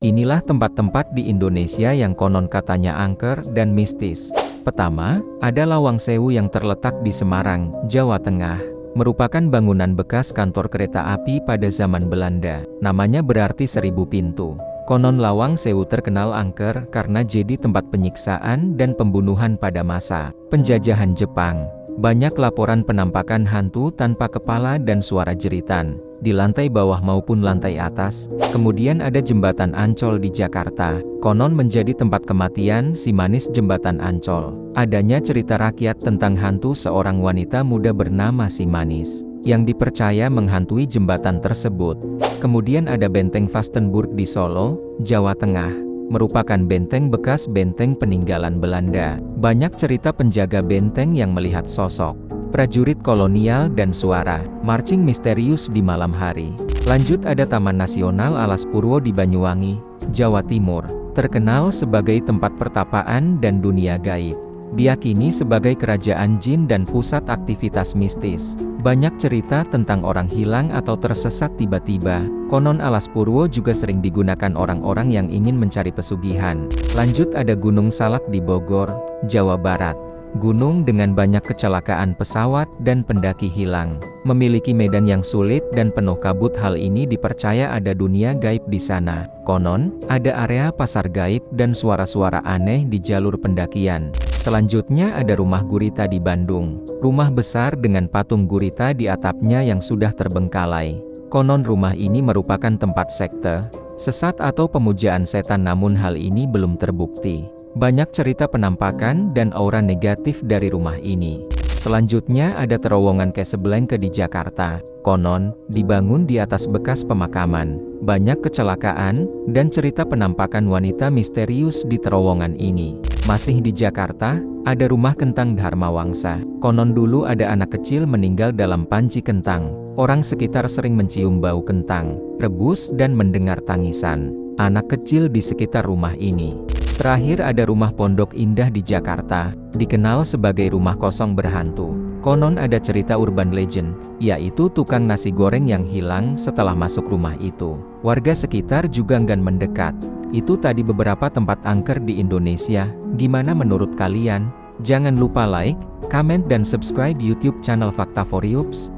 Inilah tempat-tempat di Indonesia yang konon katanya angker dan mistis. Pertama, ada Lawang Sewu yang terletak di Semarang, Jawa Tengah. Merupakan bangunan bekas kantor kereta api pada zaman Belanda. Namanya berarti 1000 pintu. Konon Lawang Sewu terkenal angker karena jadi tempat penyiksaan dan pembunuhan pada masa penjajahan Jepang. Banyak laporan penampakan hantu tanpa kepala dan suara jeritan di lantai bawah maupun lantai atas. Kemudian ada Jembatan Ancol di Jakarta. Konon menjadi tempat kematian si manis Jembatan Ancol. Adanya cerita rakyat tentang hantu seorang wanita muda bernama si manis, yang dipercaya menghantui jembatan tersebut. Kemudian ada Benteng Vastenburg di Solo, Jawa Tengah. Merupakan benteng bekas benteng peninggalan Belanda. Banyak cerita penjaga benteng yang melihat sosok prajurit kolonial dan suara marching misterius di malam hari. Lanjut ada Taman Nasional Alas Purwo di Banyuwangi, Jawa Timur, terkenal sebagai tempat pertapaan dan dunia gaib. Diyakini sebagai kerajaan jin dan pusat aktivitas mistis. Banyak cerita tentang orang hilang atau tersesat tiba-tiba. Konon Alas Purwo juga sering digunakan orang-orang yang ingin mencari pesugihan. Lanjut ada Gunung Salak di Bogor, Jawa Barat. Gunung dengan banyak kecelakaan pesawat dan pendaki hilang. Memiliki medan yang sulit dan penuh kabut. Hal ini dipercaya ada dunia gaib di sana. Konon, ada area pasar gaib dan suara-suara aneh di jalur pendakian. Selanjutnya ada Rumah Gurita di Bandung. Rumah besar dengan patung gurita di atapnya yang sudah terbengkalai. Konon rumah ini merupakan tempat sekte, sesat atau pemujaan setan, namun hal ini belum terbukti. Banyak cerita penampakan dan aura negatif dari rumah ini. Selanjutnya ada terowongan Casablanca di Jakarta. Konon, dibangun di atas bekas pemakaman. Banyak kecelakaan, dan cerita penampakan wanita misterius di terowongan ini. Masih di Jakarta, ada Rumah Kentang Dharma Wangsa. Konon dulu ada anak kecil meninggal dalam panci kentang. Orang sekitar sering mencium bau kentang rebus dan mendengar tangisan anak kecil di sekitar rumah ini. Terakhir ada Rumah Pondok Indah di Jakarta, dikenal sebagai rumah kosong berhantu. Konon ada cerita urban legend, yaitu tukang nasi goreng yang hilang setelah masuk rumah itu. Warga sekitar juga enggan mendekat. Itu tadi beberapa tempat angker di Indonesia. Gimana menurut kalian? Jangan lupa like, comment dan subscribe YouTube channel Fakta for Yups.